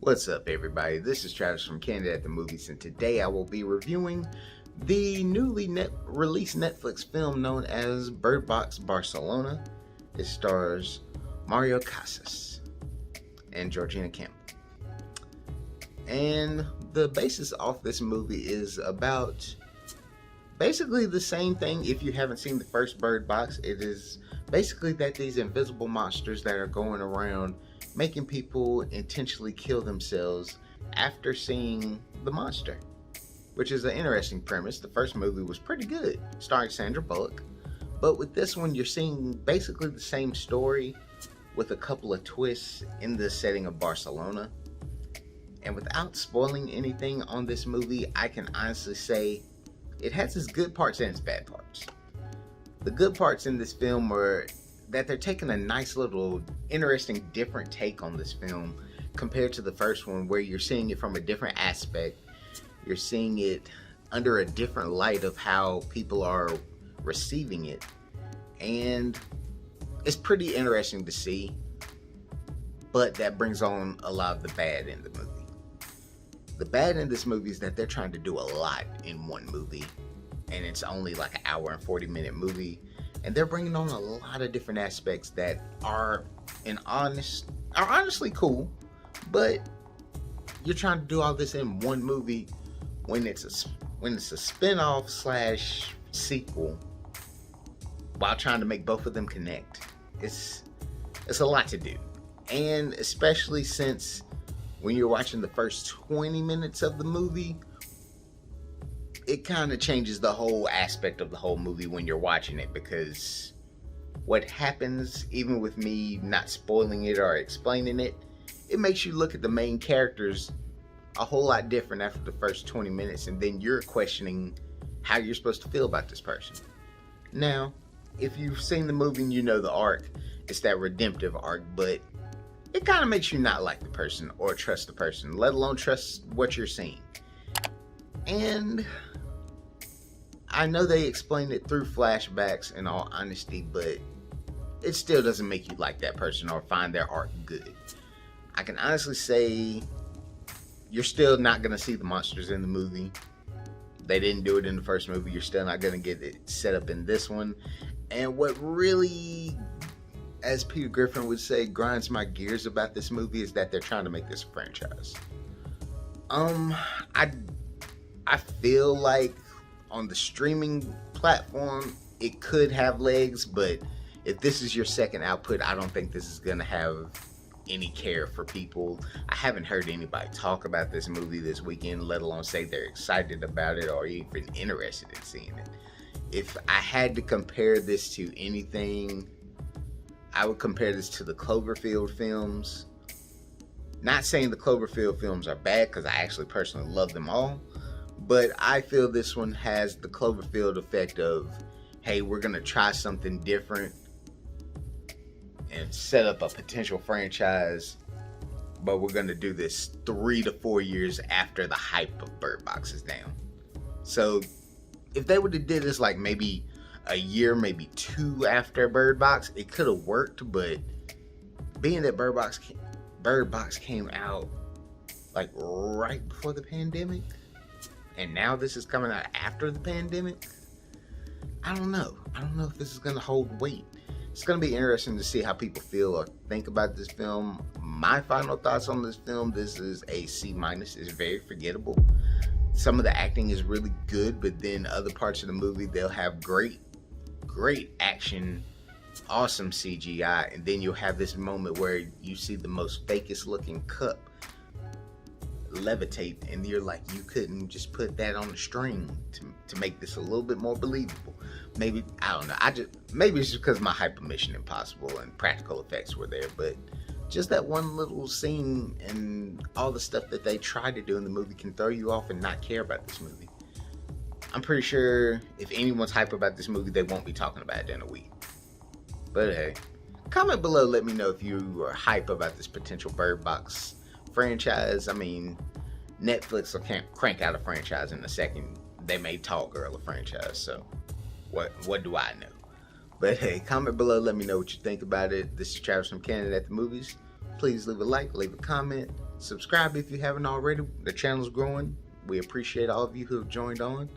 What's up, everybody? This is Travis from Candid at the Movies, and today I will be reviewing the newly released Netflix film known as Bird Box Barcelona. It stars Mario Casas and Georgina Campbell. And the basis of this movie is about basically the same thing. If you haven't seen the first Bird Box, it is basically that these invisible monsters that are going around making people intentionally kill themselves after seeing the monster, which is an interesting premise. The first movie was pretty good, starring Sandra Bullock, but with this one you're seeing basically the same story with a couple of twists in the setting of Barcelona. And without spoiling anything on this movie, I can honestly say it has its good parts and its bad parts. The good parts in this film are that they're taking a nice little interesting different take on this film compared to the first one, where you're seeing it from a different aspect. You're seeing it under a different light of how people are receiving it, and it's pretty interesting to see. But that brings on a lot of the bad in the movie. The bad in this movie is that they're trying to do a lot in one movie, and it's only like an hour and 40-minute movie. And they're bringing on a lot of different aspects that are honestly cool, but you're trying to do all this in one movie when it's a spin-off slash sequel while trying to make both of them connect. It's a lot to do, and especially since when you're watching the first 20 minutes of the movie, it kind of changes the whole aspect of the whole movie when you're watching it, because what happens, even with me not spoiling it or explaining it, it makes you look at the main characters a whole lot different after the first 20 minutes, and then you're questioning how you're supposed to feel about this person. Now, if you've seen the movie and you know the arc, it's that redemptive arc, but it kind of makes you not like the person or trust the person, let alone trust what you're seeing. And I know they explained it through flashbacks, in all honesty, but it still doesn't make you like that person or find their art good. I can honestly say you're still not going to see the monsters in the movie. They didn't do it in the first movie. You're still not going to get it set up in this one. And what really, as Peter Griffin would say, grinds my gears about this movie is that they're trying to make this a franchise. I feel like on the streaming platform it could have legs, but if this is your second output, I don't think this is gonna have any care for people. I haven't heard anybody talk about this movie this weekend, let alone say they're excited about it or even interested in seeing it. If I had to compare this to anything, I would compare this to the Cloverfield films. Not saying the Cloverfield films are bad, because I actually personally love them all, but I feel this one has the Cloverfield effect of, hey, we're going to try something different and set up a potential franchise, but we're going to do this 3 to 4 years after the hype of Bird Box is down. So if they would have did this like maybe a year, maybe 2 after Bird Box, it could have worked. But being that Bird Box came out like right before the pandemic, and now this is coming out after the pandemic, I don't know if this is going to hold weight. It's going to be interesting to see how people feel or think about this film. My final thoughts on this film: this is a C-. It's very forgettable. Some of the acting is really good, but then other parts of the movie, they'll have great action, awesome CGI, and then you'll have this moment where you see the most fakest looking cup levitate, and you're like, you couldn't just put that on a string to make this a little bit more believable. Maybe, I don't know, maybe it's just because my hype of Mission Impossible and practical effects were there, but just that one little scene and all the stuff that they try to do in the movie can throw you off and not care about this movie. I'm pretty sure if anyone's hype about this movie, they won't be talking about it in a week. But hey, comment below, let me know if you are hype about this potential Bird Box franchise. I mean, Netflix will crank out a franchise in a second. They made Tall Girl a franchise, so what do I know? But hey, comment below, let me know what you think about it. This is Travis from Candid at the Movies. Please leave a like, leave a comment, Subscribe if you haven't already. The channel's growing. We appreciate all of you who have joined on.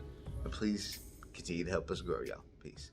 And please continue to help us grow, y'all. Peace.